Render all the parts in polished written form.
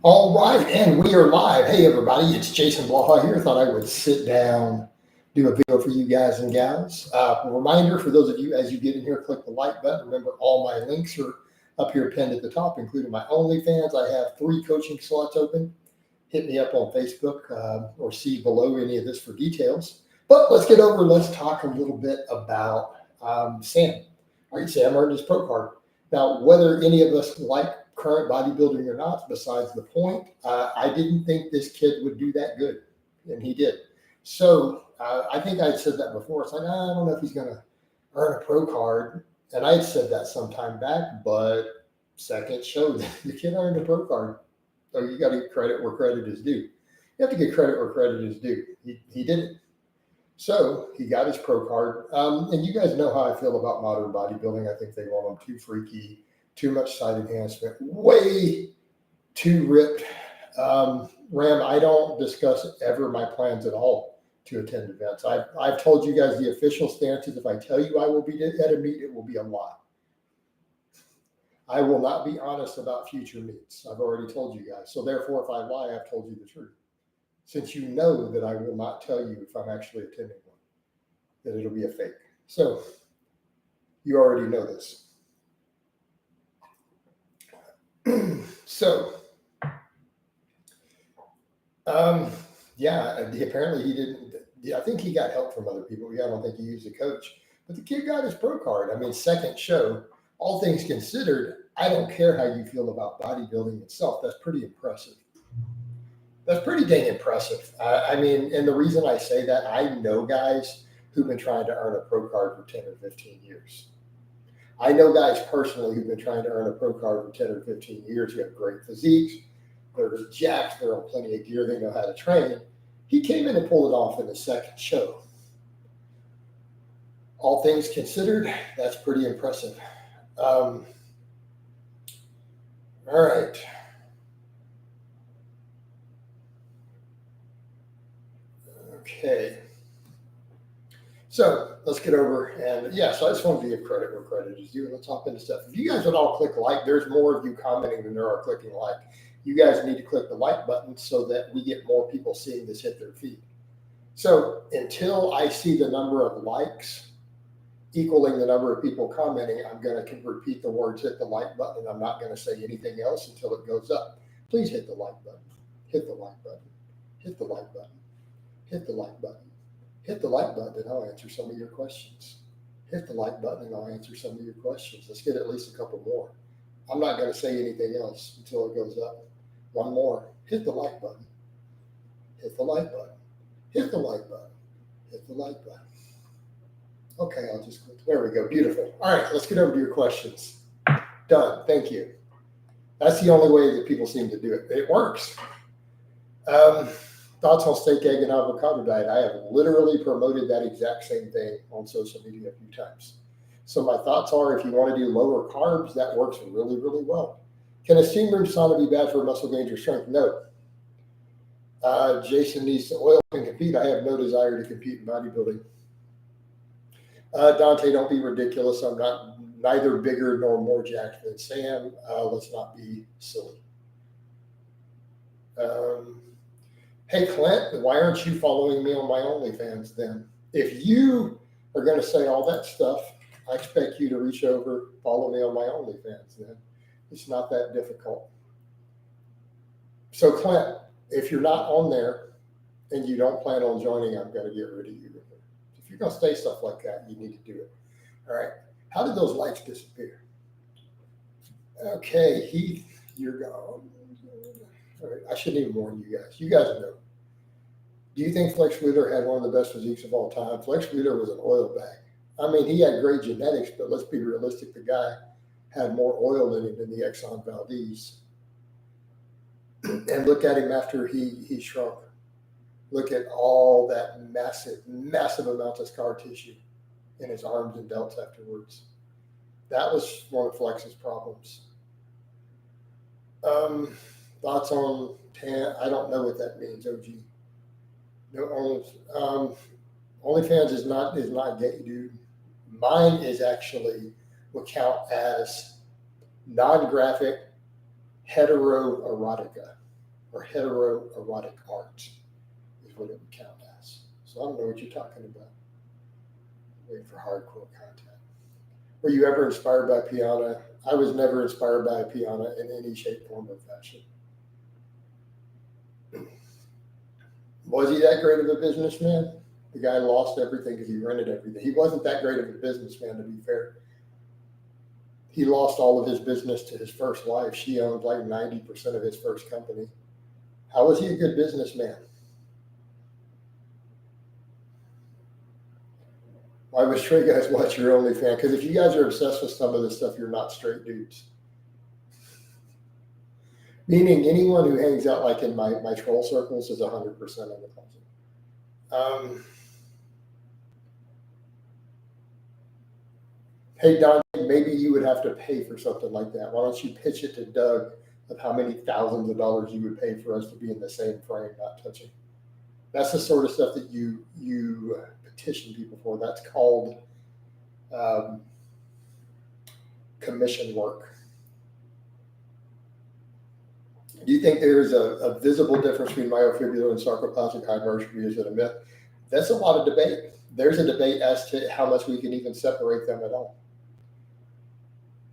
All right, and we are live. Hey, everybody, it's Jason Blaha here. Thought I would sit down, do a video for you guys and gals. A reminder for those of you, as you get in here, click the like button. Remember, all my links are up here pinned at the top, including my OnlyFans. I have 3 coaching slots open. Hit me up on Facebook or see below any of this for details. But let's get over, let's talk a little bit about Sam. All right, Sam earned his pro card. Now, whether any of us like current bodybuilding or not, besides the point, I didn't think this kid would do that good, and he did. So I think I'd said that before. It's like, I don't know if he's going to earn a pro card, and I'd said that some time back, but second showed that the kid earned a pro card. So you got to give credit where credit is due. You have to give credit where credit is due. He did it. So he got his pro card. And you guys know how I feel about modern bodybuilding. I think they want them too freaky, too much side enhancement, way too ripped. Ram, I don't discuss ever my plans at all to attend events. I've told you guys the official stance is if I tell you I will be at a meet, it will be a lie. I will not be honest about future meets. I've already told you guys. So therefore, if I lie, I've told you the truth. Since you know that I will not tell you if I'm actually attending one, that it'll be a fake. So you already know this. So, yeah, apparently he didn't. I think he got help from other people. Yeah, I don't think he used a coach. But the kid got his pro card. I mean, second show, all things considered, I don't care how you feel about bodybuilding itself. That's pretty impressive. That's pretty dang impressive. I mean, and the reason I say that, I know guys who've been trying to earn a pro card for 10 or 15 years. I know guys personally who've been trying to earn a pro card for 10 or 15 years who have great physiques. They're jacked. They're on plenty of gear. They know how to train. He came in and pulled it off in the second show. All things considered, that's pretty impressive. All right. Okay. So let's get over and so I just wanted to give credit where credit is due. Let's hop into stuff. If you guys would all click like, there's more of you commenting than there are clicking like. You guys need to click the like button so that we get more people seeing this hit their feed. So until I see the number of likes equaling the number of people commenting, I'm going to repeat the words, hit the like button, and I'm not going to say anything else until it goes up. Please hit the like button. Hit the like button. Hit the like button. Hit the like button. Hit the like button and I'll answer some of your questions. Hit the like button and I'll answer some of your questions. Let's get at least a couple more. I'm not going to say anything else until it goes up. One more. Hit the like button. Hit the like button. Hit the like button. Hit the like button. Okay, I'll just click. There we go. Beautiful. All right, let's get over to your questions. Done. Thank you. That's the only way that people seem to do it. It works. Thoughts on steak, egg, and avocado diet. I have literally promoted that exact same thing on social media a few times. So my thoughts are, if you want to do lower carbs, that works really, really well. Can a steam room sauna be bad for muscle gains or strength? No. Jason needs to oil and compete. I have no desire to compete in bodybuilding. Dante, don't be ridiculous. I'm neither bigger nor more jacked than Sam. Let's not be silly. Hey, Clint, why aren't you following me on my OnlyFans then? If you are going to say all that stuff, I expect you to reach over, follow me on my OnlyFans then. It's not that difficult. So, Clint, if you're not on there and you don't plan on joining, I'm going to get rid of you. If you're going to say stuff like that, you need to do it. All right. How did those lights disappear? Okay, Heath, you're gone. All right, I shouldn't even warn you guys. You guys know. Do you think Flex Wheeler had one of the best physiques of all time? Flex Wheeler was an oil bag. I mean, he had great genetics, but let's be realistic. The guy had more oil in him than the Exxon Valdez. And look at him after he shrunk. Look at all that massive, massive amounts of scar tissue in his arms and delts afterwards. That was one of Flex's problems. Thoughts on tan? I don't know what that means, OG. No, OnlyFans is not gay, dude. Mine is actually would count as non-graphic hetero erotica. or heteroerotic art is what it would count as. So I don't know what you're talking about. Waiting for hardcore content. Were you ever inspired by Piana? I was never inspired by Piana in any shape, form, or fashion. Was he that great of a businessman? The guy lost everything because he rented everything. He wasn't that great of a businessman, to be fair. He lost all of his business to his first wife. She owned like 90% of his first company. How was he a good businessman? Why would straight guys watch your OnlyFans? Because if you guys are obsessed with some of this stuff, you're not straight dudes. Meaning anyone who hangs out like in my troll circles is 100% of the closet. Hey, Don, maybe you would have to pay for something like that. Why don't you pitch it to Doug of how many thousands of dollars you would pay for us to be in the same frame, not touching? That's the sort of stuff that you petition people for. That's called commission work. Do you think there's a visible difference between myofibula and sarcoplasmic hypertrophy? Is it a myth? That's a lot of debate. There's a debate as to how much we can even separate them at all.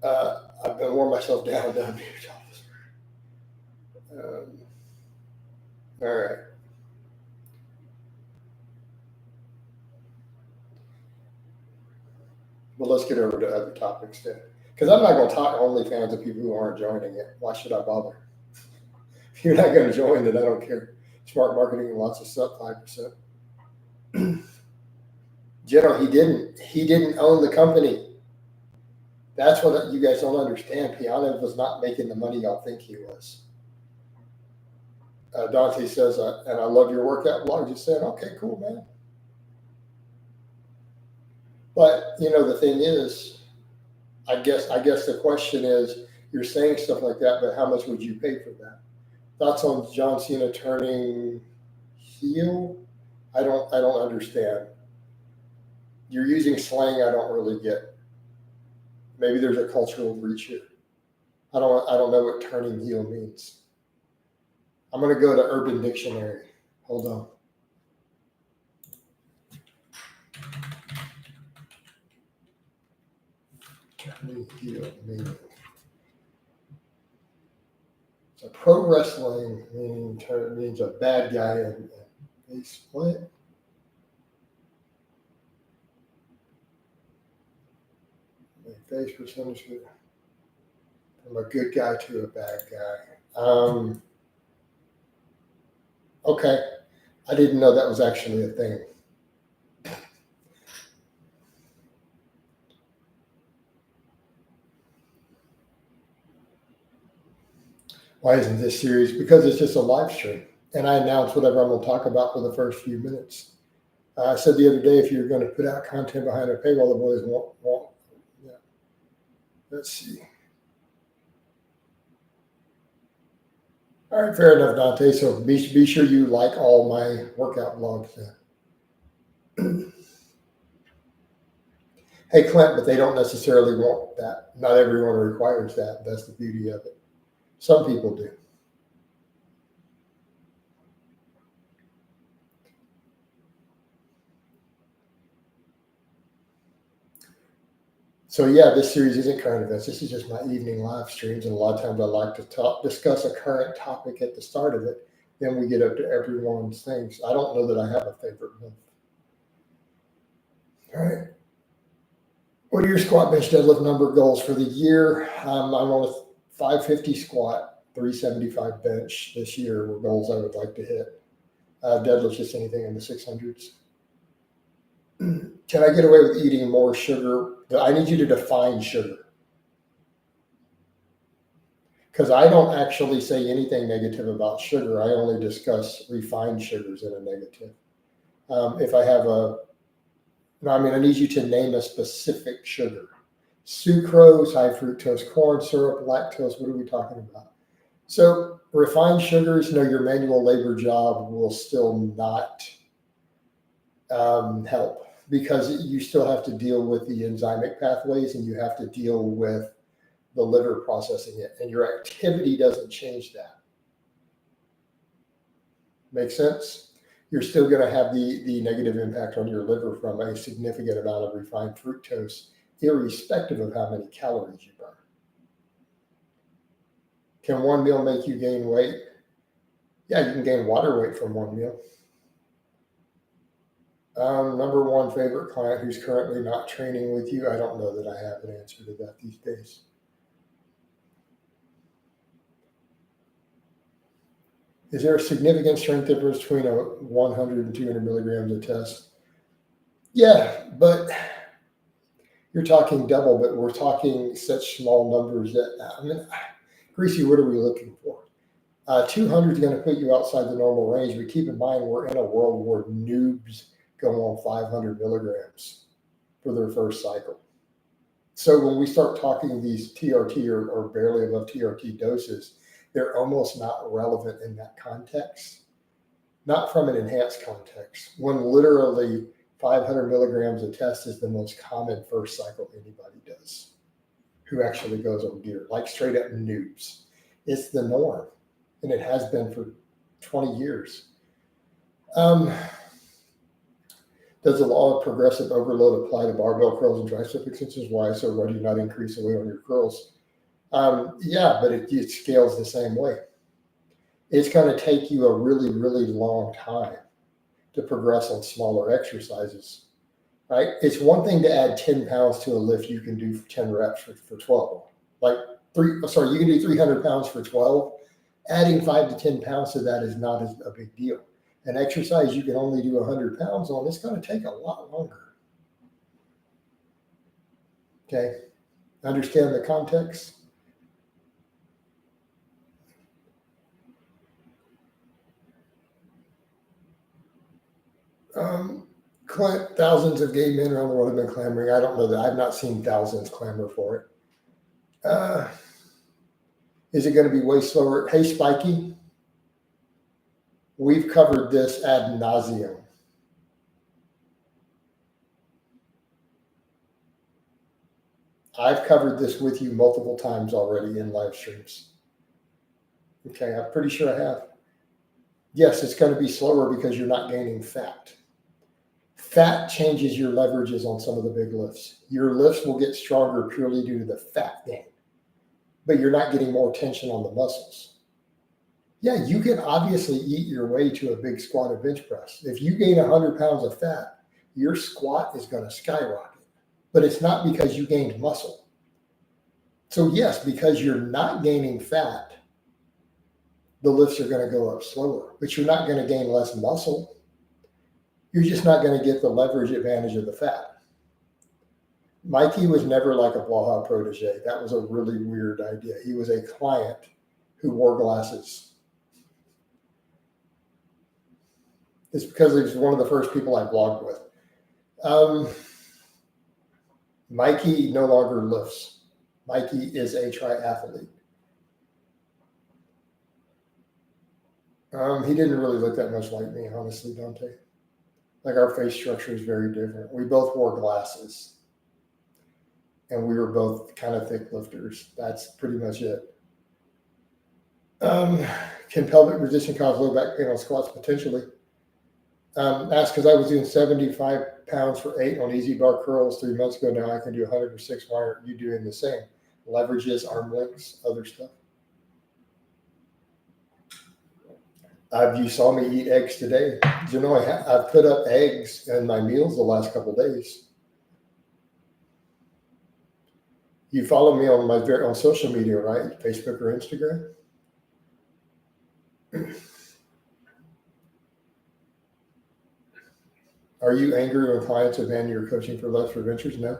I've been wearing myself down here. All right. Well, let's get over to other topics then. Because I'm not going to talk OnlyFans to people who aren't joining it. Why should I bother? If you're not going to join, then I don't care. Smart marketing and lots of stuff, 5%. General, he didn't own the company. That's what you guys don't understand. Piana was not making the money y'all think he was. Dante says, and I love your workout blog. Just saying, okay, cool, man. But the thing is, I guess the question is, you're saying stuff like that, but how much would you pay for that? Thoughts on John Cena turning heel? I don't understand. You're using slang I don't really get. Maybe there's a cultural breach here. I don't know what turning heel means. I'm going to go to Urban Dictionary. Hold on. Turning heel meaning. So pro wrestling means a bad guy and a split. Face percentage from a good guy to a bad guy. Okay, I didn't know that was actually a thing. Why isn't this series? Because it's just a live stream, and I announce whatever I'm going to talk about for the first few minutes. I said the other day, if you're going to put out content behind a paywall, the boys won't. Yeah. Let's see. All right, fair enough, Dante. So be sure you like all my workout blogs then. Hey, Clint, but they don't necessarily want that. Not everyone requires that. That's the beauty of it. Some people do. So yeah, this series isn't current events. This is just my evening live streams, and a lot of times I like to discuss a current topic at the start of it. Then we get up to everyone's things. I don't know that I have a favorite month. All right. What are your squat, bench, deadlift number goals for the year? I'm on a 550 squat, 375 bench this year were goals I would like to hit. Deadlift, just anything in the 600s. Can I get away with eating more sugar? I need you to define sugar. Because I don't actually say anything negative about sugar. I only discuss refined sugars in a negative. If I have I need you to name a specific sugar. Sucrose, high fructose corn syrup, lactose, what are we talking about? So refined sugars, your manual labor job will still not help, because you still have to deal with the enzymic pathways, and you have to deal with the liver processing it, and your activity doesn't change that. Make sense? You're still going to have the negative impact on your liver from a significant amount of refined fructose, irrespective of how many calories you burn. Can one meal make you gain weight? Yeah, you can gain water weight from one meal. Number one favorite client who's currently not training with you. I don't know that I have an answer to that these days. Is there a significant strength difference between a 100 and 200 milligrams of test? Yeah, but you're talking double, but we're talking such small numbers that, Greasy, what are we looking for? 200 is going to put you outside the normal range, but keep in mind we're in a world where noobs go on 500 milligrams for their first cycle. So when we start talking these TRT or barely above TRT doses, they're almost not relevant in that context, not from an enhanced context, when literally 500 milligrams of test is the most common first cycle anybody does who actually goes on gear, like straight up noobs. It's the norm, and it has been for 20 years. Does the law of progressive overload apply to barbell curls and tricep extensions? Why? So why do you not increase the weight on your curls? Yeah, but it scales the same way. It's going to take you a really, really long time to progress on smaller exercises, right? It's one thing to add 10 pounds to a lift you can do for 10 reps for 12. You can do 300 pounds for 12. Adding 5 to 10 pounds to that is not a big deal. An exercise you can only do 100 pounds on, it's going to take a lot longer. Okay? Understand the context? Clint, thousands of gay men around the world have been clamoring. I don't know that. I've not seen thousands clamor for it. Is it going to be way slower? Hey, Spiky, we've covered this ad nauseum. I've covered this with you multiple times already in live streams. Okay, I'm pretty sure I have. Yes, it's going to be slower because you're not gaining fat. Fat changes your leverages on some of the big lifts. Your lifts will get stronger purely due to the fat gain, but you're not getting more tension on the muscles. Yeah, you can obviously eat your way to a big squat and bench press. If you gain 100 pounds of fat, your squat is going to skyrocket, but it's not because you gained muscle. So yes, because you're not gaining fat, the lifts are going to go up slower, but you're not going to gain less muscle. You're just not going to get the leverage advantage of the fat. Mikey was never like a Blaha protege. That was a really weird idea. He was a client who wore glasses. It's because he was one of the first people I blogged with. Mikey no longer lifts. Mikey is a triathlete. He didn't really look that much like me, honestly, Dante. Like our face structure is very different. We both wore glasses. And we were both kind of thick lifters. That's pretty much it. Can pelvic resistance cause low back pain on squats? Potentially. Asked because I was doing 75 pounds for 8 on easy bar curls 3 months ago. Now I can do 100 for 6. Why aren't you doing the same? Leverages, arm lengths, other stuff. You saw me eat eggs today. You know, I've put up eggs in my meals the last couple of days. You follow me on social media, right? Facebook or Instagram? Are you angry when clients abandon your coaching for less for ventures? No.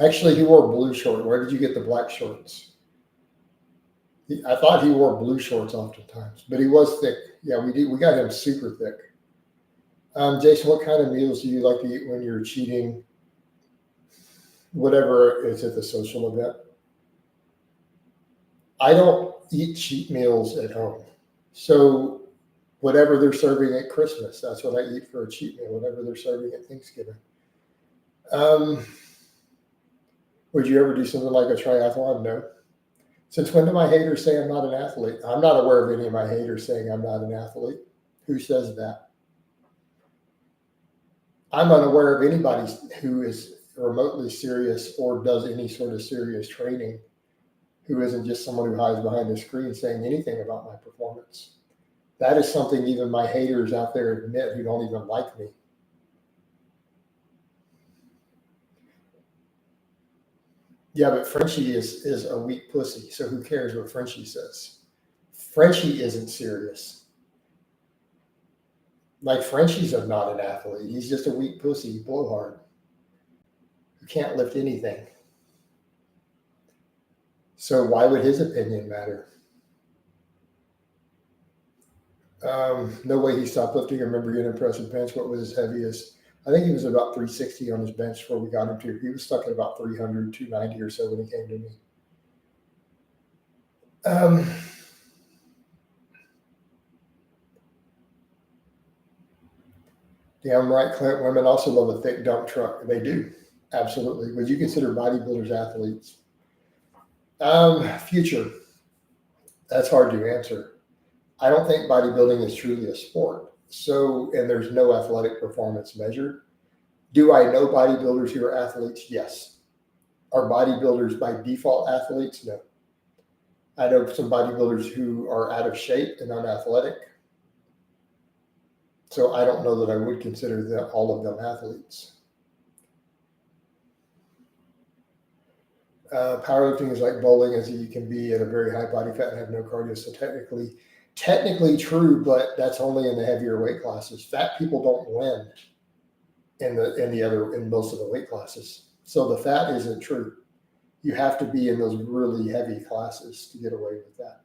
Actually, he wore blue shorts. Where did you get the black shorts? I thought he wore blue shorts oftentimes, but he was thick. Yeah, we got him super thick. Jason, what kind of meals do you like to eat when you're cheating? Whatever is at the social event. I don't eat cheat meals at home. So whatever they're serving at Christmas, that's what I eat for a cheat meal, whatever they're serving at Thanksgiving. Would you ever do something like a triathlon? No. Since when do my haters say I'm not an athlete? I'm not aware of any of my haters saying I'm not an athlete. Who says that? I'm unaware of anybody who is remotely serious or does any sort of serious training who isn't just someone who hides behind a screen saying anything about my performance. That is something even my haters out there admit who don't even like me. Yeah, but Frenchie is a weak pussy, so who cares what Frenchie says? Frenchie isn't serious. Like Frenchie's not an athlete. He's just a weak pussy blowhard who can't lift anything. So why would his opinion matter? No way he stopped lifting. I remember getting impressive bench. What was his heaviest? I think he was about 360 on his bench before we got him to. He was stuck at about 300, 290 or so when he came to me. Damn right, Clint. Women also love a thick dump truck. They do. Absolutely. Would you consider bodybuilders athletes? Future. That's hard to answer. I don't think bodybuilding is truly a sport. So, and there's no athletic performance measured. Do I know bodybuilders who are athletes? Yes. Are bodybuilders by default athletes? No. I know some bodybuilders who are out of shape and unathletic. So I don't know that I would consider all of them athletes. Powerlifting is like bowling, as you can be at a very high body fat and have no cardio. So technically true, but that's only in the heavier weight classes. Fat people don't win in most of the weight classes. So the fat isn't true. You have to be in those really heavy classes to get away with that.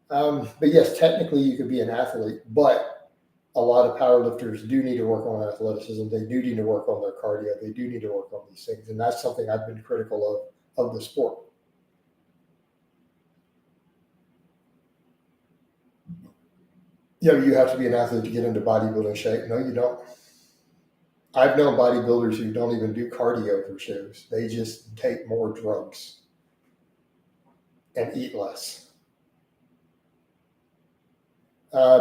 But yes, technically you could be an athlete, but a lot of powerlifters do need to work on athleticism. They do need to work on their cardio. They do need to work on these things. And that's something I've been critical of the sport. Yeah, you have to be an athlete to get into bodybuilding shape. No, you don't. I've known bodybuilders who don't even do cardio for shows. They just take more drugs and eat less.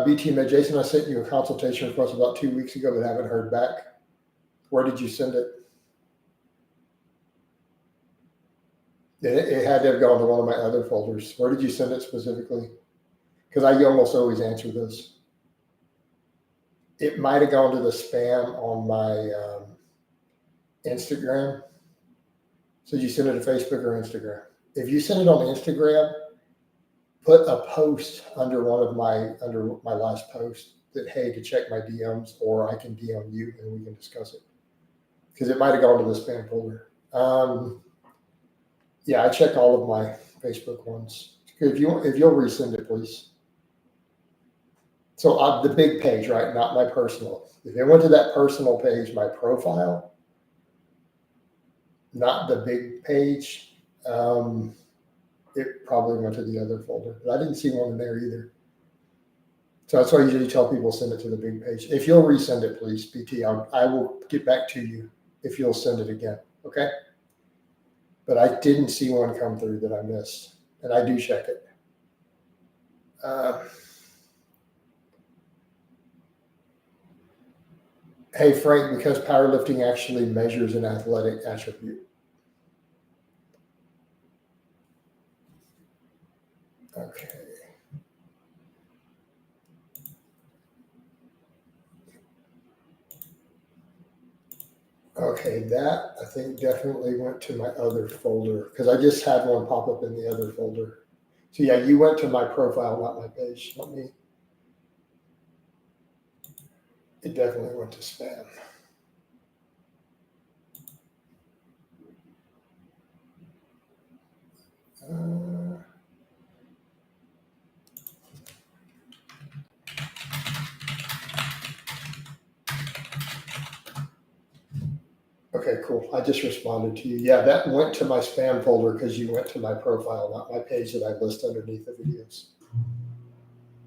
BT Jason, I sent you a consultation request about 2 weeks ago, but haven't heard back. Where did you send it? It had to have gone to one of my other folders. Where did you send it specifically? Because I almost always answer this. It might have gone to the spam on my Instagram. So did you send it to Facebook or Instagram? If you send it on Instagram, put a post under my last post that, hey, to check my DMs, or I can DM you and we can discuss it. Because it might have gone to the spam folder. Yeah, I check all of my Facebook ones. If you'll resend it, please. So the big page, right? Not my personal. If it went to that personal page, my profile, not the big page, it probably went to the other folder. But I didn't see one in there either. So that's why I usually tell people send it to the big page. If you'll resend it, please, BT, I will get back to you if you'll send it again. Okay? But I didn't see one come through that I missed, and I do check it. Hey, Frank, because powerlifting actually measures an athletic attribute. Okay. Okay, that I think definitely went to my other folder because I just had one pop up in the other folder. So yeah, you went to my profile, not my page. It definitely went to spam. Okay, cool. I just responded to you. Yeah, that went to my spam folder because you went to my profile, not my page that I list underneath the videos.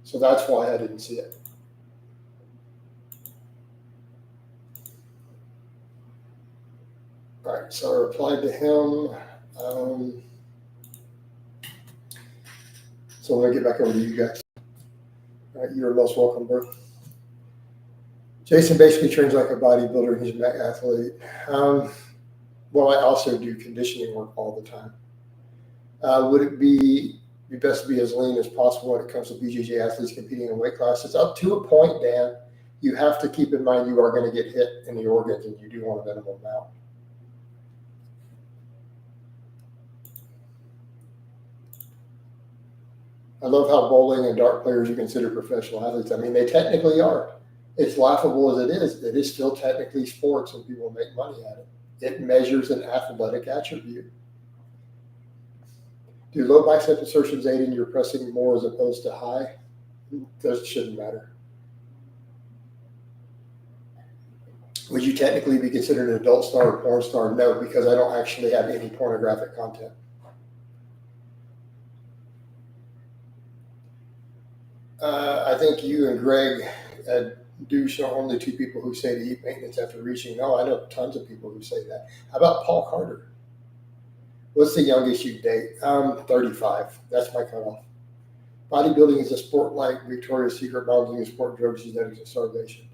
So that's why I didn't see it. All right, so I replied to him. So let me get back over to you guys. All right, you're most welcome, bro. Jason basically trains like a bodybuilder. He's an athlete. Well, I also do conditioning work all the time. Would it be best to be as lean as possible when it comes to BJJ athletes competing in weight classes? Up to a point, Dan. You have to keep in mind you are going to get hit in the organs, and you do want a minimum amount. I love how bowling and dart players are considered professional athletes. I mean, they technically are. It's laughable as it is still technically sports, and people make money at it. It measures an athletic attribute. Do low bicep insertions aid in your pressing more as opposed to high? That shouldn't matter. Would you technically be considered an adult star or porn star? No, because I don't actually have any pornographic content. I think you and Greg douche are only two people who say to eat maintenance after reaching. No, I know tons of people who say that. How about Paul Carter? What's the youngest you date? 35. That's my cutoff. Bodybuilding is a sport like Victoria's Secret, modeling a sport, drugs, genetics, and starvation.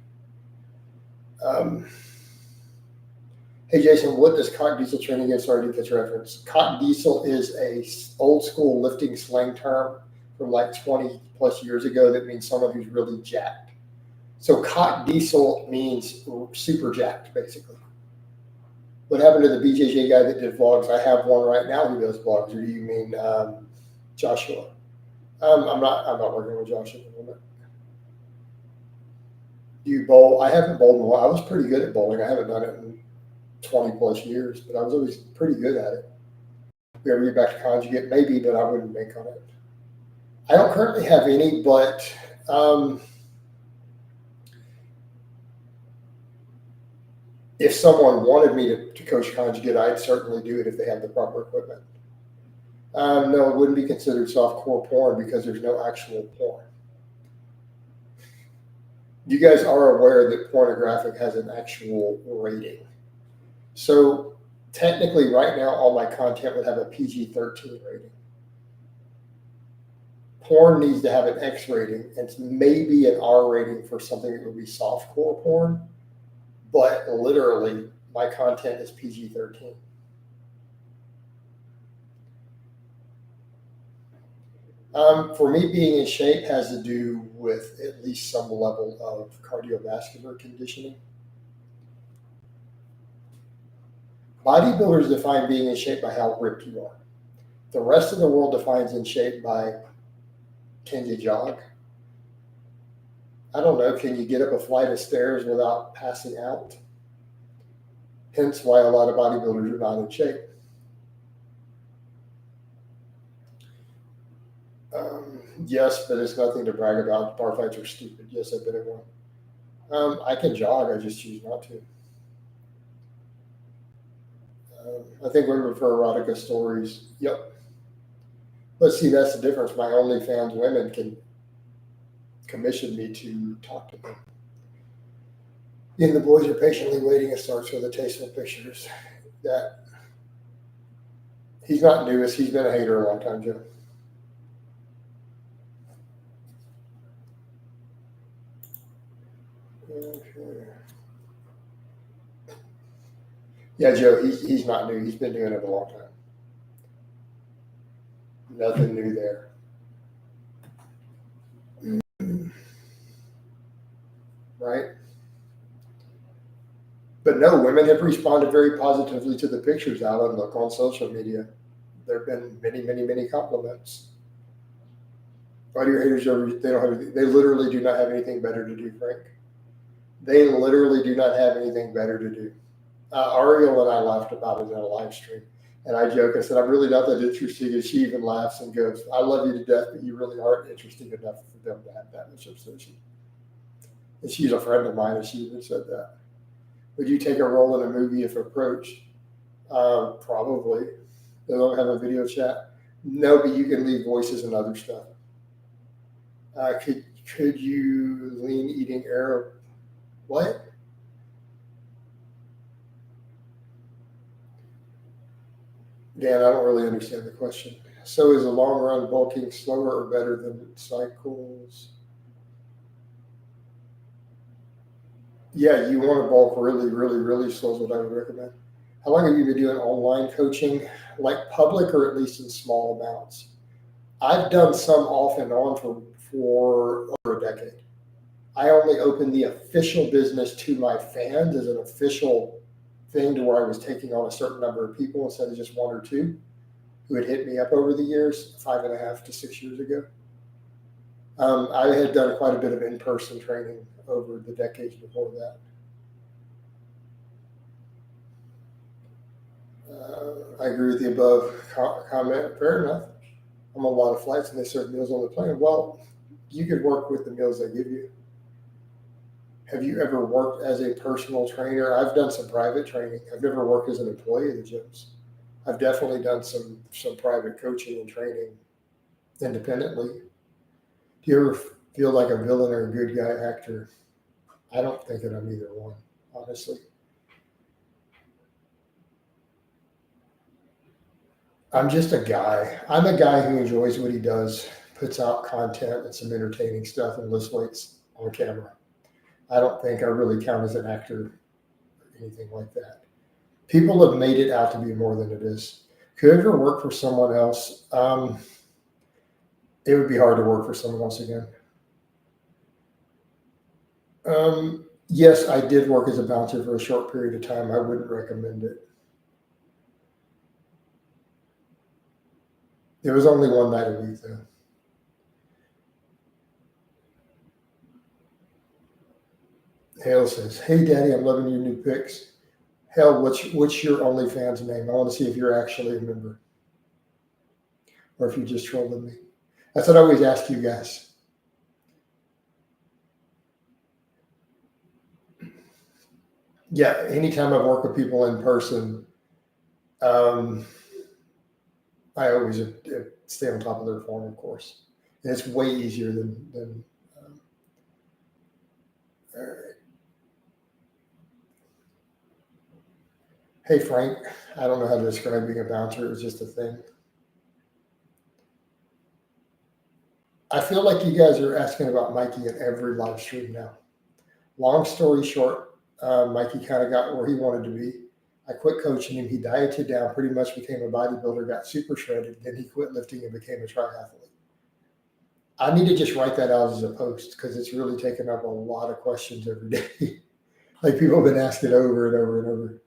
Hey, Jason, what does cock diesel training against? Sorry, I didn't catch your reference. Cock diesel is a old school lifting slang term from like 20 plus years ago that means someone who's really jacked. So cock diesel means super jacked, basically. What happened to the BJJ guy that did vlogs? I have one right now who does vlogs. Or do you mean Joshua? I'm not working with Joshua at the moment. Do you bowl? I haven't bowled in a while. I was pretty good at bowling. I haven't done it in 20 plus years, but I was always pretty good at it. If we ever get back to conjugate, maybe, but I wouldn't bank on it. I don't currently have any, but if someone wanted me to coach conjugate, I'd certainly do it if they have the proper equipment. No, it wouldn't be considered softcore porn because there's no actual porn. You guys are aware that pornographic has an actual rating. So technically right now, all my content would have a PG-13 rating. Porn needs to have an X rating and maybe an R rating for something that would be softcore porn. But literally, my content is PG-13. For me, being in shape has to do with at least some level of cardiovascular conditioning. Bodybuilders define being in shape by how ripped you are. The rest of the world defines in shape by, can you jog? I don't know, can you get up a flight of stairs without passing out? Hence why a lot of bodybuilders are not in shape. Yes, but it's nothing to brag about. Bar fights are stupid. Yes, I've been in one. I can jog, I just choose not to. I think women prefer erotica stories. Yep. But see, that's the difference. My OnlyFans women can commission me to talk to them. And the boys are patiently waiting. It starts with the tasteful pictures. That he's not newest. He's been a hater a long time, Joe. Okay. Yeah, Joe, he's not new. He's been doing it a long time. Nothing new there. Right? But no, women have responded very positively to the pictures out on look on social media. There have been many, many, many compliments. Why do your haters they literally do not have anything better to do, Frank. They literally do not have anything better to do. Ariel and I laughed about it in a live stream. And I joke, I said, I'm really not that interesting. And she even laughs and goes, I love you to death, but you really aren't interesting enough for them to have that much obsession. And she's a friend of mine, and she even said that. Would you take a role in a movie if approached? Probably. They don't have a video chat. No, but you can leave voices and other stuff. Could you lean eating Arab? What? Dan, I don't really understand the question. So is a long run bulking slower or better than cycles? Yeah, you want to bulk really, really, really slow is what I would recommend. How long have you been doing online coaching? Like public or at least in small amounts? I've done some off and on for over a decade. I only opened the official business to my fans as an official thing to where I was taking on a certain number of people instead of just one or two who had hit me up over the years, 5.5 to 6 years ago. I had done quite a bit of in-person training over the decades before that. I agree with the above comment. Fair enough. I'm on a lot of flights and they serve meals on the plane. Well, you could work with the meals they give you. Have you ever worked as a personal trainer? I've done some private training. I've never worked as an employee of the gyms. I've definitely done some private coaching and training independently. Do you ever feel like a villain or a good guy actor? I don't think that I'm either one, honestly. I'm just a guy. I'm a guy who enjoys what he does, puts out content and some entertaining stuff and lifts weights on camera. I don't think I really count as an actor or anything like that. People have made it out to be more than it is. Could I ever work for someone else? It would be hard to work for someone else again. Yes, I did work as a bouncer for a short period of time. I wouldn't recommend it. It was only one night a week, though. Hale says, "Hey, Daddy, I'm loving your new pics." Hale, what's your OnlyFans name? I want to see if you're actually a member or if you're just trolling me. That's what I always ask you guys. Yeah, anytime I've worked with people in person, I always stay on top of their form, of course. And it's way easier than all right. Hey, Frank, I don't know how to describe being a bouncer. It's just a thing. I feel like you guys are asking about Mikey in every live stream now. Long story short, Mikey kind of got where he wanted to be. I quit coaching him. He dieted down, pretty much became a bodybuilder, got super shredded. Then he quit lifting and became a triathlete. I need to just write that out as a post because it's really taken up a lot of questions every day. Like people have been asking over and over and over.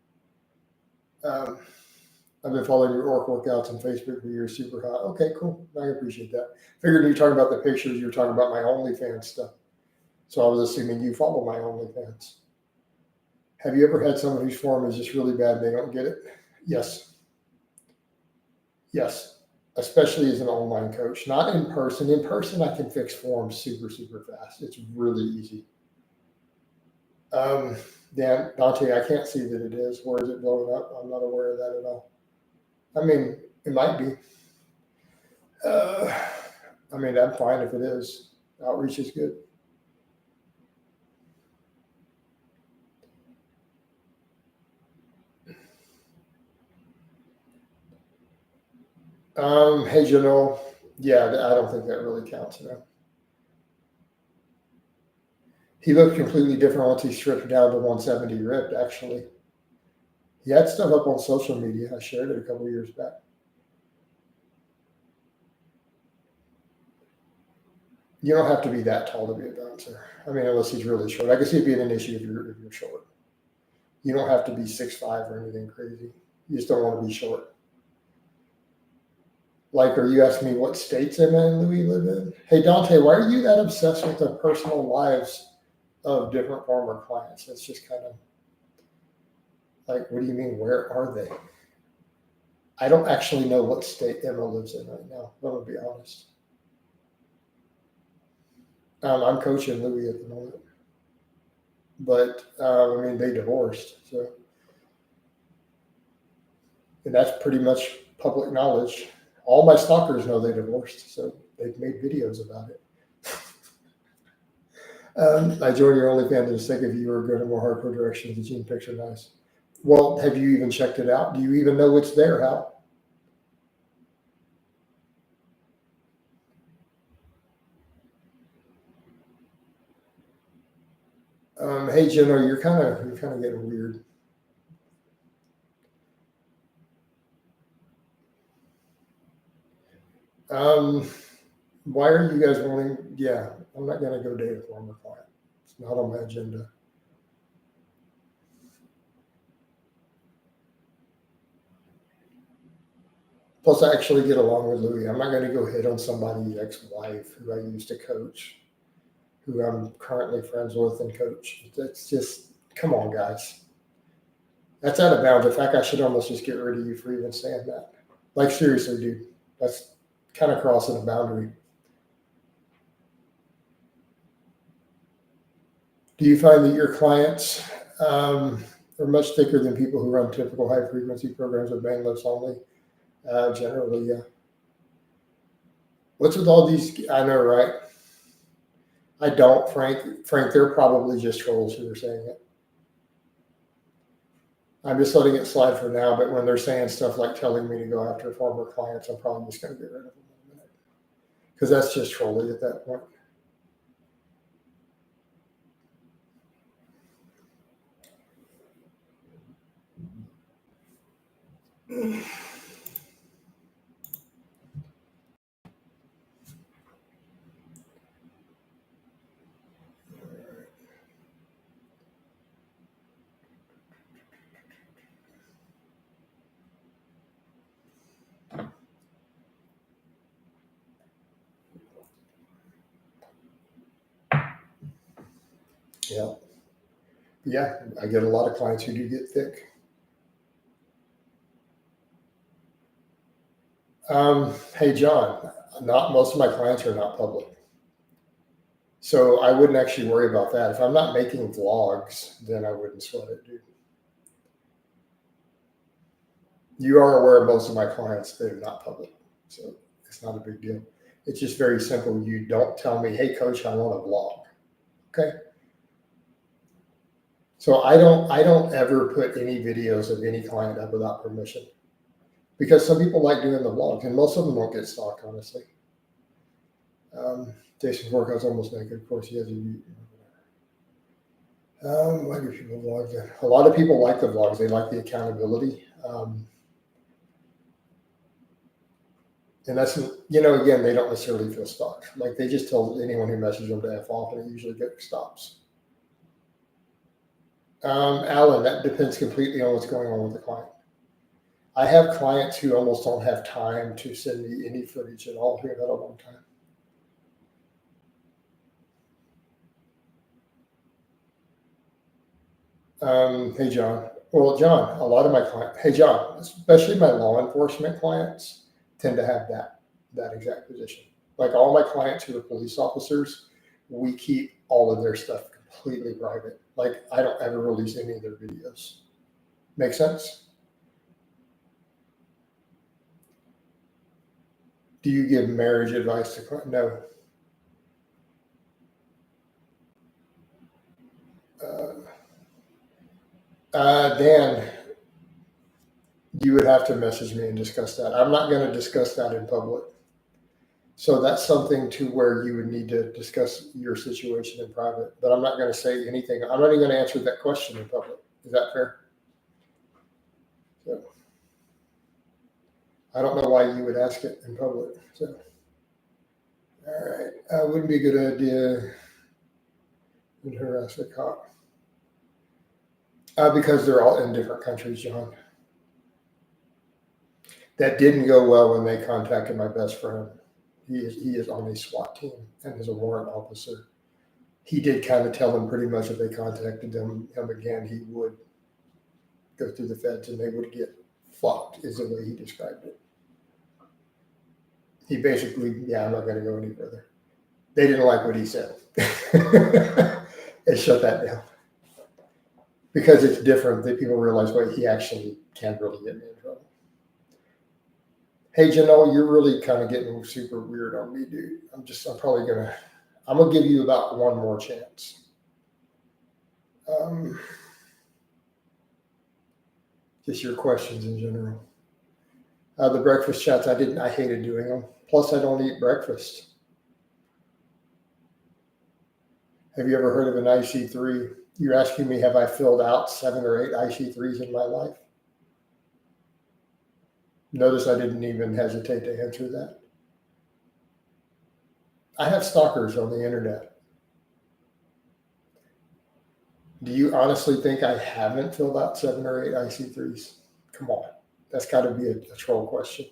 I've been following your orc workouts on Facebook for years. Super hot. Okay, cool. I appreciate that. Figured you were talking about the pictures. You were talking about my OnlyFans stuff. So I was assuming you follow my OnlyFans. Have you ever had someone whose form is just really bad and they don't get it? Yes. Yes. Especially as an online coach, not in person. In person, I can fix forms super, super fast. It's really easy. Dan, Dante, I can't see that it is. Where is it blowing up? I'm not aware of that at all. I mean, it might be. I mean, I'm fine if it is. Outreach is good. Hey, Janelle. Yeah, I don't think that really counts now. He looked completely different once he stripped down to 170 ripped, actually. He had stuff up on social media. I shared it a couple of years back. You don't have to be that tall to be a bouncer. I mean, unless he's really short. I can see it being an issue if you're short. You don't have to be 6'5" or anything crazy. You just don't want to be short. Like, are you asking me what states Emma and Louis live in? Hey, Dante, why are you that obsessed with the personal lives of different former clients? That's just kind of like, what do you mean? Where are they? I don't actually know what state Emma lives in right now. I'm going to be honest. I'm coaching Louis at the moment. But, I mean, they divorced. So, and that's pretty much public knowledge. All my stalkers know they divorced, so they've made videos about it. I joined your OnlyFans for the sake of you or go to more hardcore directions. The gene picture nice. Well, have you even checked it out? Do you even know what's there, Hal? Hey, Jenna, you're kind of getting weird. Why are you guys wanting? Yeah, I'm not going to go date a former client. It's not on my agenda. Plus, I actually get along with Louie. I'm not going to go hit on somebody's ex-wife who I used to coach, who I'm currently friends with and coach. It's just, come on, guys. That's out of bounds. In fact, I should almost just get rid of you for even saying that. Like, seriously, dude, that's kind of crossing a boundary. Do you find that your clients are much thicker than people who run typical high-frequency programs with band lifts only? Generally, yeah. What's with all these? I know, right? I don't, Frank. Frank, they're probably just trolls who are saying it. I'm just letting it slide for now, but when they're saying stuff like telling me to go after former clients, I'm probably just going to get rid of them in a minute. Because that's just trolling at that point. Yeah. Yeah, I get a lot of clients who do get thick. Hey, John, not most of my clients are not public. So I wouldn't actually worry about that. If I'm not making vlogs, then I wouldn't sweat it, dude. You are aware of most of my clients, they're not public. So it's not a big deal. It's just very simple. You don't tell me, hey, coach, I want a vlog. Okay. So I don't ever put any videos of any client up without permission, because some people like doing the vlogs, and most of them don't get stalked, honestly. Jason's workout's almost naked. Of course, he has a. Why do people vlog then? A lot of people like the vlogs. They like the accountability. And that's, again, they don't necessarily feel stalked. Like, they just tell anyone who messages them to F off, and it usually stops. Alan, that depends completely on what's going on with the client. I have clients who almost don't have time to send me any footage at all who have had a long time. Hey, John. Well, John, a lot of my clients, hey, John, especially my law enforcement clients tend to have that exact position. Like, all my clients who are police officers, we keep all of their stuff completely private. Like, I don't ever release any of their videos. Make sense? Do you give marriage advice to clients? No. Dan, you would have to message me and discuss that. I'm not going to discuss that in public. So that's something to where you would need to discuss your situation in private. But I'm not going to say anything. I'm not even going to answer that question in public. Is that fair? So I don't know why you would ask it in public. So, all right. Wouldn't be a good idea to harass a cop. Because they're all in different countries, John. That didn't go well when they contacted my best friend. He is on a SWAT team and is a warrant officer. He did kind of tell them pretty much if they contacted him again, he would go through the feds and they would get fucked, is the way he described it. He basically, I'm not going to go any further. They didn't like what he said. And shut that down. Because it's different, that people realize, wait, he actually can really get me in trouble. Hey, Janelle, you're really kind of getting super weird on me, dude. I'm going to give you about one more chance. Just your questions in general. The breakfast chats, I hated doing them. Plus, I don't eat breakfast. Have you ever heard of an IC3? You're asking me, have I filled out 7 or 8 IC3s in my life? Notice I didn't even hesitate to answer that. I have stalkers on the internet. Do you honestly think I haven't filled out 7 or 8 IC3s? Come on, that's got to be a troll question.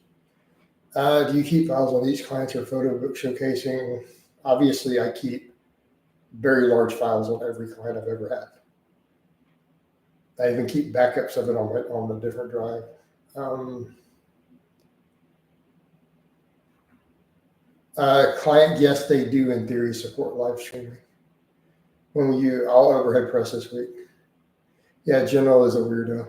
Do you keep files on each client or photo book showcasing? Obviously, I keep very large files on every client I've ever had. I even keep backups of it on the different drive. Client, yes, they do in theory support live streaming. When I'll overhead press this week. Yeah, General is a weirdo.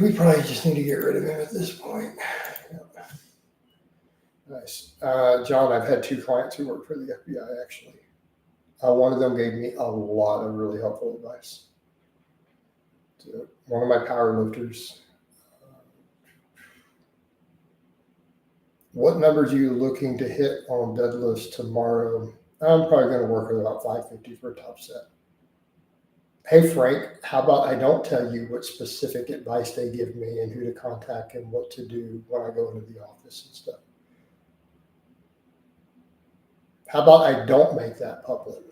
We probably just need to get rid of him at this point. Yeah. Nice. John, I've had 2 clients who work for the FBI, actually. One of them gave me a lot of really helpful advice. So one of my power lifters. What numbers are you looking to hit on deadlifts tomorrow? I'm probably going to work with about 550 for a top set. Hey, Frank, how about I don't tell you what specific advice they give me and who to contact and what to do when I go into the office and stuff? How about I don't make that public?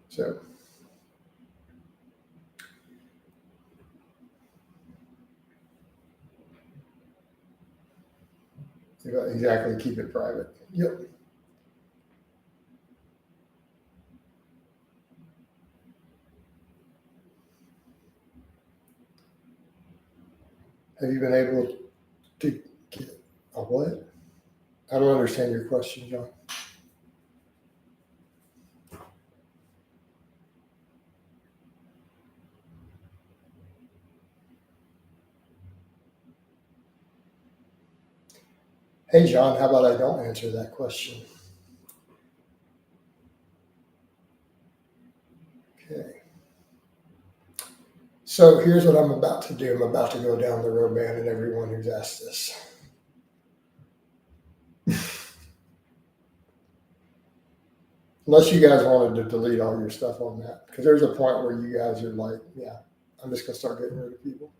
So, exactly, keep it private. Yep. Have you been able to get a what? I don't understand your question, John. Hey, John, how about I don't answer that question? Okay. So here's what I'm about to do. I'm about to go down the road, man, and everyone who's asked this. Unless you guys wanted to delete all your stuff on that, because there's a point where you guys are like, yeah, I'm just going to start getting rid of people.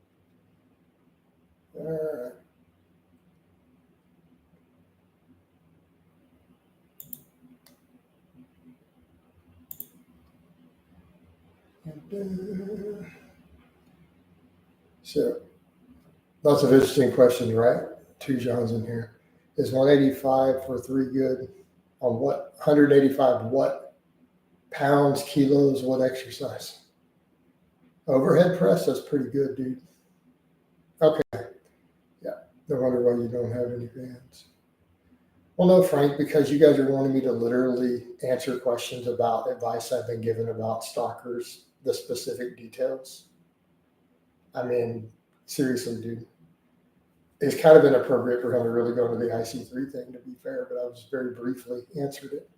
All right. So, lots of interesting questions, right? 2 Johns in here. Is 185 for 3 good? On what? 185 what? Pounds, kilos, what exercise? Overhead press, that's pretty good, dude. Okay. Yeah. No wonder why you don't have any fans. Well, no, Frank, because you guys are wanting me to literally answer questions about advice I've been given about stalkers, the specific details. I mean, seriously, dude. It's kind of inappropriate for him to really go into the IC3 thing, to be fair, but I was very briefly answered it.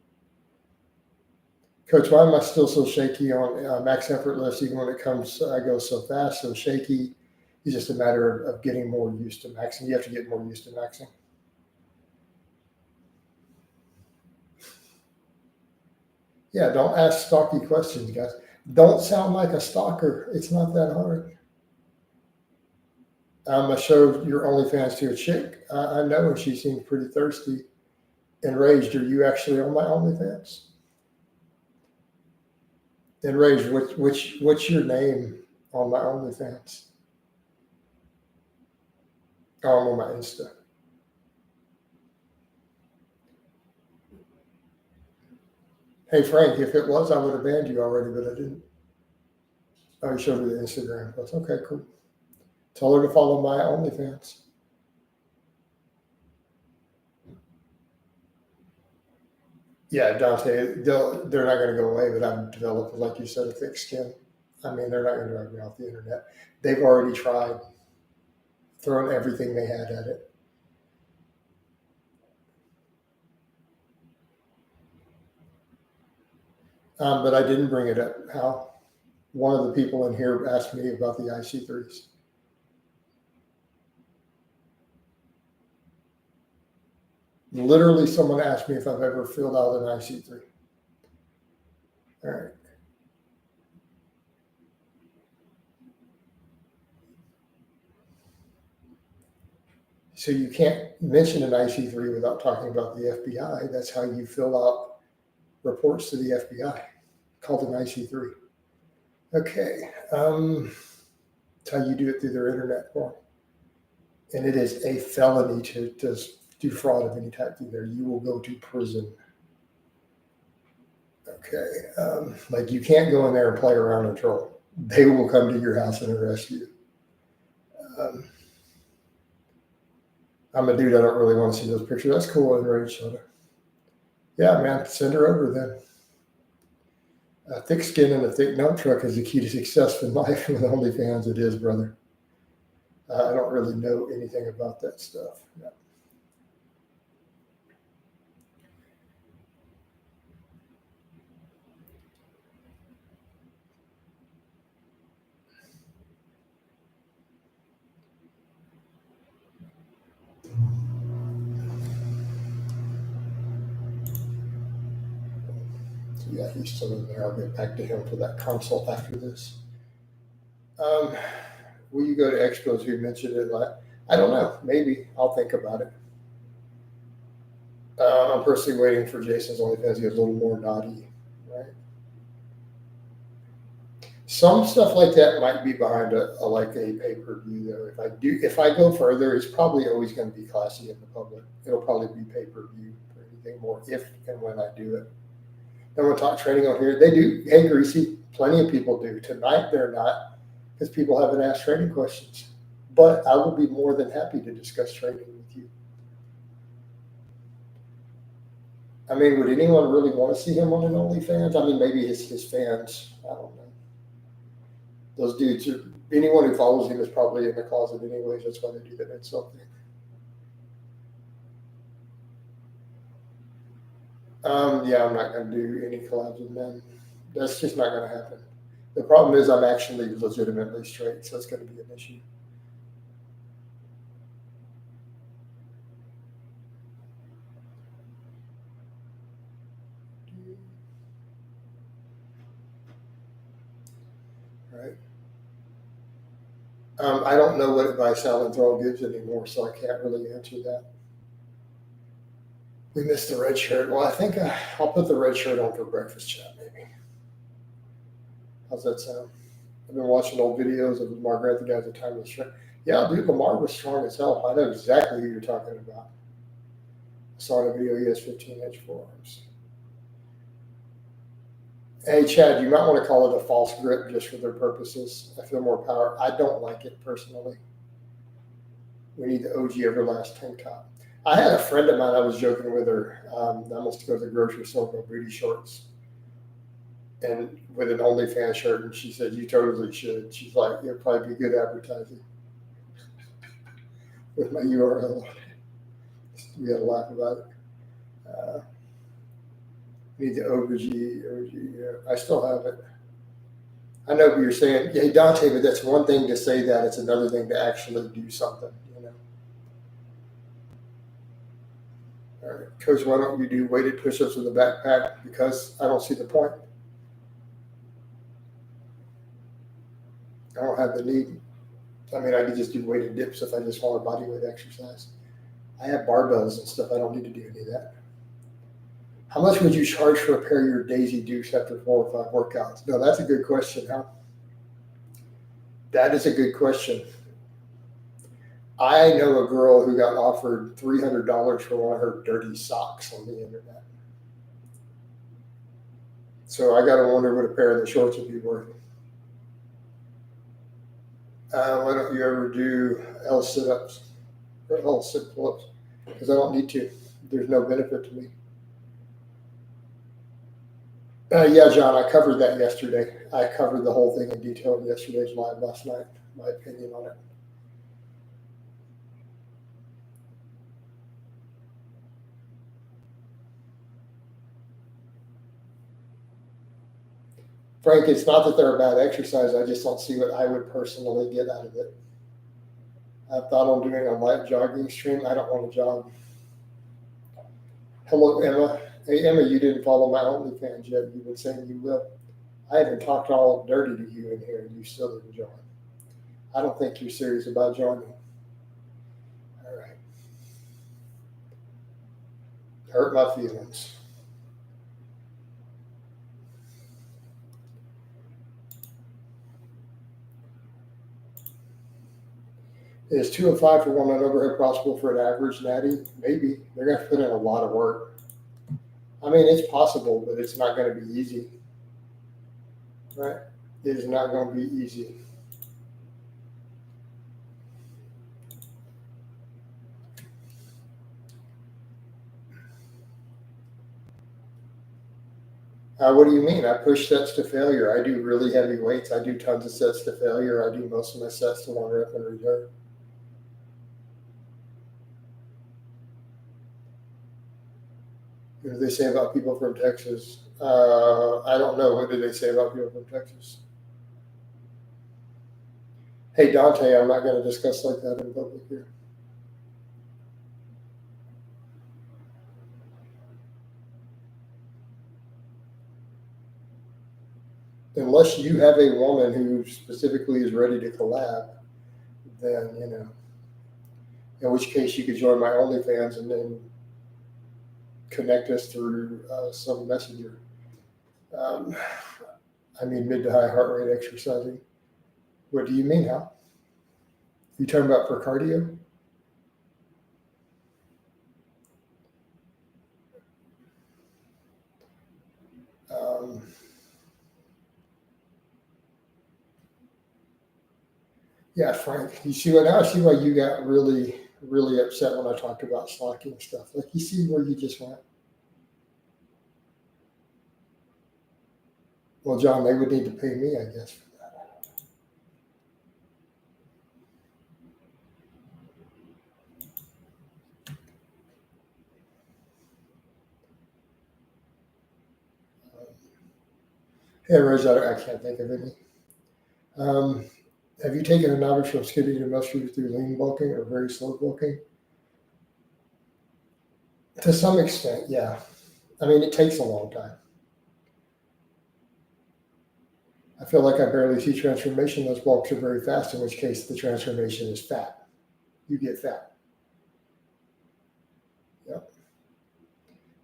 Coach, why am I still so shaky on max effort lifts? Even when it comes, I go so fast, so shaky. It's just a matter of getting more used to maxing. You have to get more used to maxing. Yeah, don't ask stalky questions, guys. Don't sound like a stalker. It's not that hard. I showed your OnlyFans to a chick. I know her. She seemed pretty thirsty. Enraged, are you actually on my OnlyFans? Enraged, what's your name on my OnlyFans? Oh, I'm on my Insta. Hey, Frank, if it was, I would have banned you already, but I didn't. Oh, you showed me the Instagram post. Okay, cool. Tell her to follow my OnlyFans. Yeah, Dante, they're not going to go away, but I've developed, like you said, a thick skin. I mean, they're not going to drive me off the internet. They've already tried, thrown everything they had at it. But I didn't bring it up. How? One of the people in here asked me about the IC3s. Literally, someone asked me if I've ever filled out an IC3. All right. So you can't mention an IC3 without talking about the FBI. That's how you fill out reports to the FBI, called an IC3. Okay. That's how you do it through their internet form. And it is a felony to do fraud of any type through there. You will go to prison. Okay. Like you can't go in there and play around and troll. They will come to your house and arrest you. I'm a dude. I don't really want to see those pictures. That's cool. Enraged soda. Yeah, man. Send her over then. A thick skin and a thick dump truck is the key to success in life. With OnlyFans, it is, brother. I don't really know anything about that stuff. Yeah. Yeah, he's still in there. I'll get back to him for that consult after this. Will you go to expos? Who mentioned it? I don't know. Maybe I'll think about it. I'm personally waiting for Jason's OnlyFans to get a little more naughty, right? Some stuff like that might be behind like a pay-per-view though. If I go further, it's probably always going to be classy in the public. It'll probably be pay-per-view or anything more if and when I do it. Then we'll talk training on here. They do. Hey, Greasy, plenty of people do. Tonight they're not because people haven't asked training questions. But I will be more than happy to discuss training with you. I mean, would anyone really want to see him on an OnlyFans? I mean, maybe his fans. I don't know. Those dudes anyone who follows him is probably in the closet anyways. That's why they do that insult thing. Yeah, I'm not going to do any collabs with men. That's just not going to happen. The problem is I'm actually legitimately straight, so it's going to be an issue. Right. I don't know what advice Alan Thrall gives anymore, so I can't really answer that. We missed the red shirt. Well, I think I'll put the red shirt on for breakfast chat, maybe. How's that sound? I've been watching old videos of Lamar Grant, the guy at the time was strong. Yeah, dude, Lamar was strong as hell. I know exactly who you're talking about. I saw in a video he has 15-inch forearms. Hey, Chad, you might want to call it a false grip just for their purposes. I feel more power. I don't like it personally. We need the OG Everlast tank top. I had a friend of mine, I was joking with her. I must go to the grocery store with my booty shorts and with an OnlyFans shirt. And she said, you totally should. She's like, it'll probably be good advertising with my URL. We had a laugh about it. Need the OG, yeah. I still have it. I know what you're saying. Hey, Dante, but that's one thing to say that. It's another thing to actually do something, you know. All right, Coach, why don't you do weighted push-ups with a backpack? Because I don't see the point. I don't have the need. I mean, I could just do weighted dips if I just want a body weight exercise. I have barbells and stuff. I don't need to do any of that. How much would you charge for a pair of your Daisy Dukes after 4 or 5 workouts? No, that's a good question, huh? That is a good question. I know a girl who got offered $300 for one of her dirty socks on the internet. So I got to wonder what a pair of the shorts would be worth. Why don't you ever do L sit-ups or L sit pull-ups? Because I don't need to. There's no benefit to me. Yeah, John, I covered that yesterday. I covered the whole thing in detail in yesterday's live last night, my opinion on it. Frank, it's not that they're a bad exercise. I just don't see what I would personally get out of it. I've thought on doing a light jogging stream. I don't want to jog. Hello, Emma. Hey, Emma, you didn't follow my OnlyFans yet. You've been saying you will. I haven't talked all dirty to you in here, and you still didn't join. I don't think you're serious about joining. All right. Hurt my feelings. Is 205 for one night overhead possible for an average natty? Maybe. They're going to put in a lot of work. I mean, it's possible, but it's not going to be easy. Right? It is not going to be easy. What do you mean? I push sets to failure. I do really heavy weights. I do tons of sets to failure. I do most of my sets to 1 rep and reserve. What do they say about people from Texas? I don't know. What did they say about people from Texas? Hey, Dante, I'm not going to discuss like that in public here. Unless you have a woman who specifically is ready to collab, then, you know, in which case you could join my OnlyFans and then connect us through some messenger. I mean, mid to high heart rate exercising. What do you mean, Hal? You talking about for cardio? Yeah, Frank, you see what now? I see why you got really, really upset when I talked about slacking stuff. Like, you see where you just went? Well, John, they would need to pay me, I guess, for that. Hey, Rose, I can't think of any. Have you taken a novice from skinny to muscular through lean bulking or very slow bulking? To some extent, yeah. I mean, it takes a long time. I feel like I barely see transformation. Those bulks are very fast, in which case the transformation is fat. You get fat. Yep.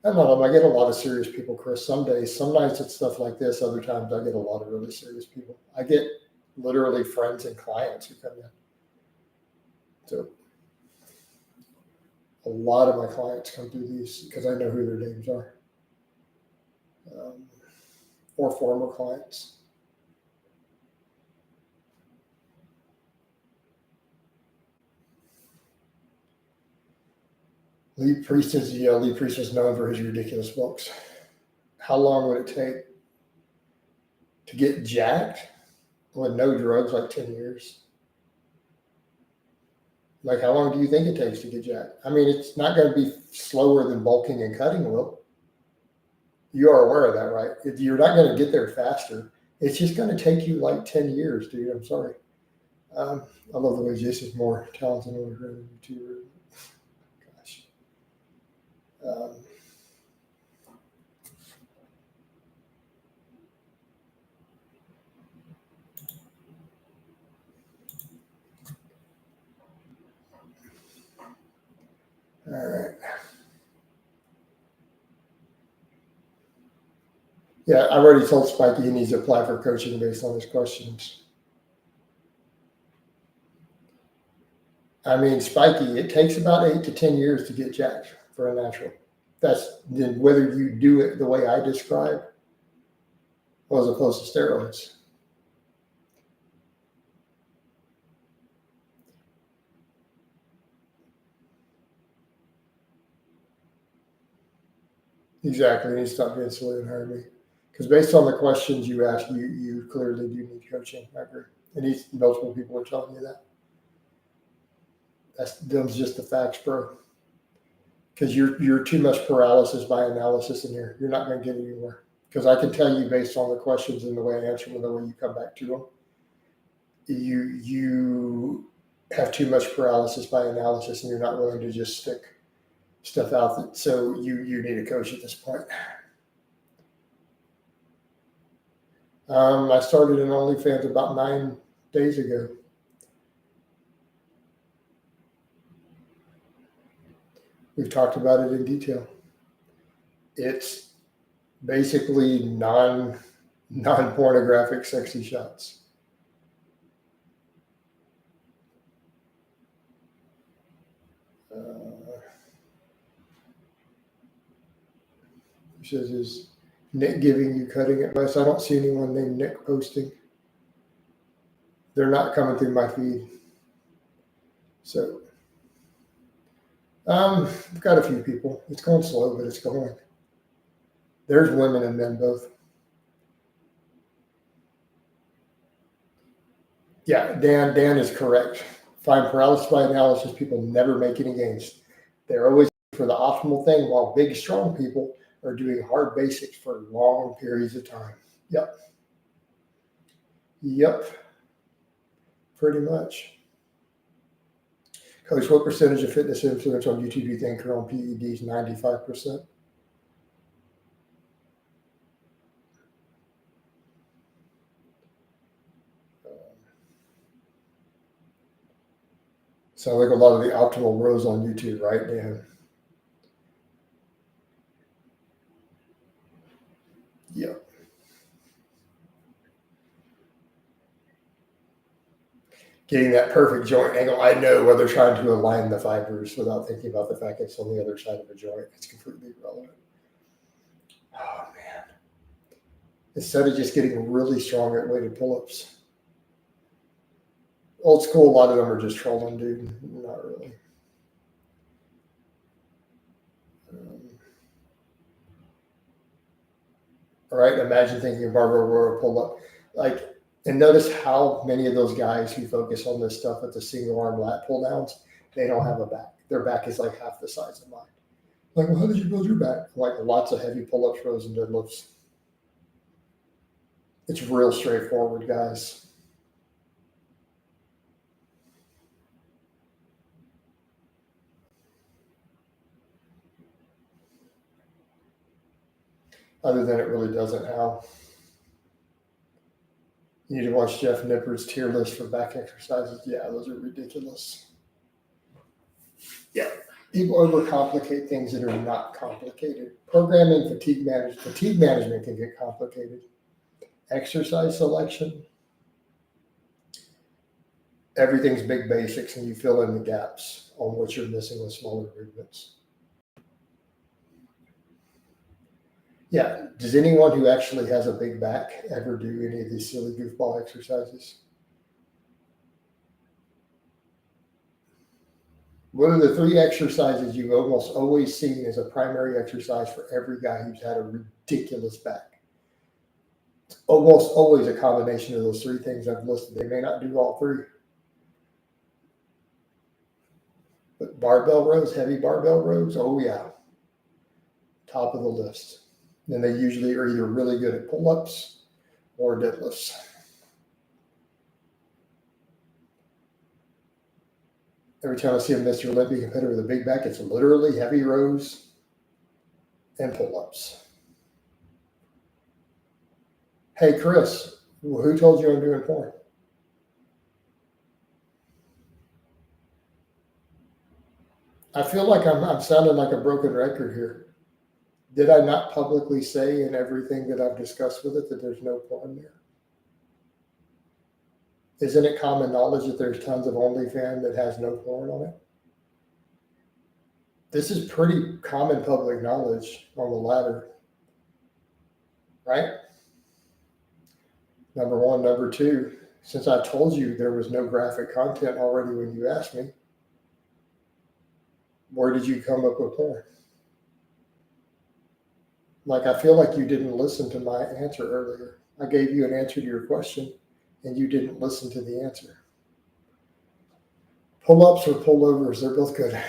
I don't know. I get a lot of serious people, Chris. Some days, some nights it's stuff like this. Other times I get a lot of really serious people. I get literally friends and clients who come in. So a lot of my clients come through these because I know who their names are, or former clients. Lee Priest is known for his ridiculous books. How long would it take to get jacked with no drugs? Like 10 years. Like, how long do you think it takes to get jacked? I mean, it's not going to be slower than bulking and cutting will. You are aware of that, right? You're not going to get there faster. It's just going to take you like 10 years, dude. I'm sorry. I love the way Jason's more talented than you. Gosh. All right. Yeah, I already told Spikey he needs to apply for coaching based on his questions. I mean, Spikey, it takes about 8 to 10 years to get jacked for a natural. That's then whether you do it the way I describe, or as opposed to steroids. Exactly. And he stopped being silly and hired me. Because based on the questions you asked, you clearly do need coaching. I agree. And multiple people are telling you that. Them's just the facts, bro. Because you're too much paralysis by analysis in here. You're not going to get anywhere. Because I can tell you based on the questions and the way I answer them and the way you come back to them, you have too much paralysis by analysis and you're not willing to just stick stuff out. So you need a coach at this point. I started an OnlyFans about 9 days ago. We've talked about it in detail. It's basically non-pornographic sexy shots. He says, is Nick giving you cutting advice? I don't see anyone named Nick posting. They're not coming through my feed. So I've got a few people. It's going slow, but it's going. There's women and men both. Yeah, Dan is correct. Find paralysis by analysis. People never make any gains. They're always for the optimal thing, while big, strong people are doing hard basics for long periods of time. Yep. Pretty much. Coach, what percentage of fitness influence on YouTube do you think are on PEDs? 95%. Sound like a lot of the optimal rows on YouTube, right, Dan? Yep. Getting that perfect joint angle. I know where they're trying to align the fibers without thinking about the fact it's on the other side of a joint. It's completely irrelevant. Oh, man. Instead of just getting really strong at weighted pull-ups. Old school, a lot of them are just trolling, dude. Not really. All right, imagine thinking of barbell row pull-up. And notice how many of those guys who focus on this stuff at the single arm lat pull downs, they don't have a back. Their back is like half the size of mine. Like, well, how did you build your back? Like lots of heavy pull-ups, rows, and deadlifts. It's real straightforward, guys. Other than it really doesn't how. You need to watch Jeff Nippard's tier list for back exercises. Yeah, those are ridiculous. Yeah, people overcomplicate things that are not complicated. Programming, fatigue management can get complicated. Exercise selection, everything's big basics, and you fill in the gaps on what you're missing with smaller movements. Yeah. Does anyone who actually has a big back ever do any of these silly goofball exercises? What are the 3 exercises you've almost always seen as a primary exercise for every guy who's had a ridiculous back? It's almost always a combination of those 3 things I've listed. They may not do all 3. But barbell rows, heavy barbell rows, oh yeah. Top of the list. And they usually are either really good at pull-ups or deadlifts. Every time I see a Mr. Olympia competitor with a big back, it's literally heavy rows and pull-ups. Hey, Chris, who told you I'm doing porn? I feel like I'm sounding like a broken record here. Did I not publicly say in everything that I've discussed with it that there's no porn there? Isn't it common knowledge that there's tons of OnlyFans that has no porn on it? This is pretty common public knowledge on the ladder, right? Number 1. Number 2, since I told you there was no graphic content already when you asked me, where did you come up with porn? Like, I feel like you didn't listen to my answer earlier. I gave you an answer to your question, and you didn't listen to the answer. Pull-ups or pullovers, they're both good.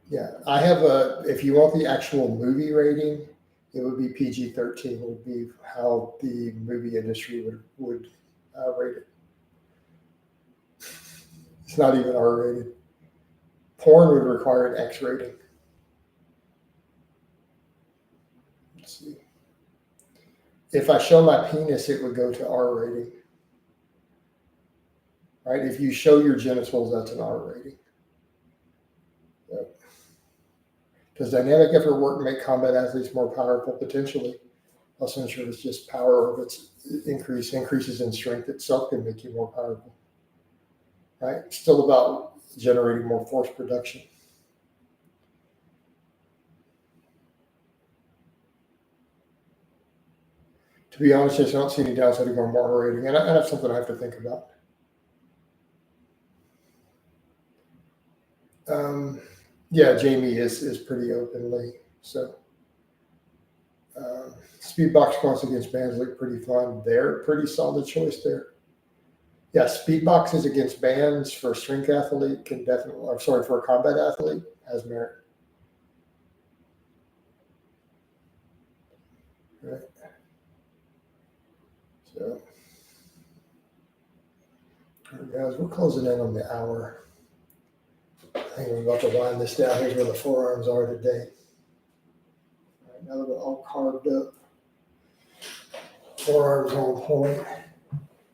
Yeah, I have if you want the actual movie rating, it would be PG-13 would be how the movie industry would rate it. It's not even R-rated. Porn would require an X rating. Let's see. If I show my penis, it would go to R rating. Right? If you show your genitals, that's an R rating. Yep. Does dynamic effort work make combat athletes more powerful? Potentially. Also, sure it's just power of its increases in strength itself can make you more powerful. Right? It's still about generating more force production. To be honest, I don't see any downside to going more R rating, and that's something I have to think about. Yeah, Jamie is pretty openly. So Speedbox points against bands look pretty fun. They're a pretty solid choice there. Yeah, Speedboxes against bands for a strength athlete can definitely, or sorry, for a combat athlete has merit. Right. So, all right, guys, we're closing in on the hour. I think we're about to wind this down. Here's where the forearms are today. All right, now that we're all carved up, forearms on point,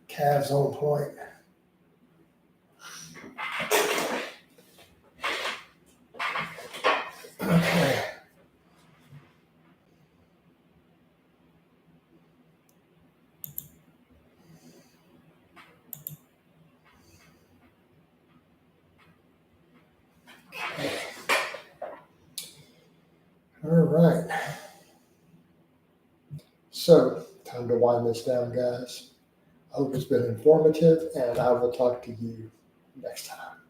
calves on point. Okay. All right. So, time to wind this down, guys. I hope it's been informative, and I will talk to you next time.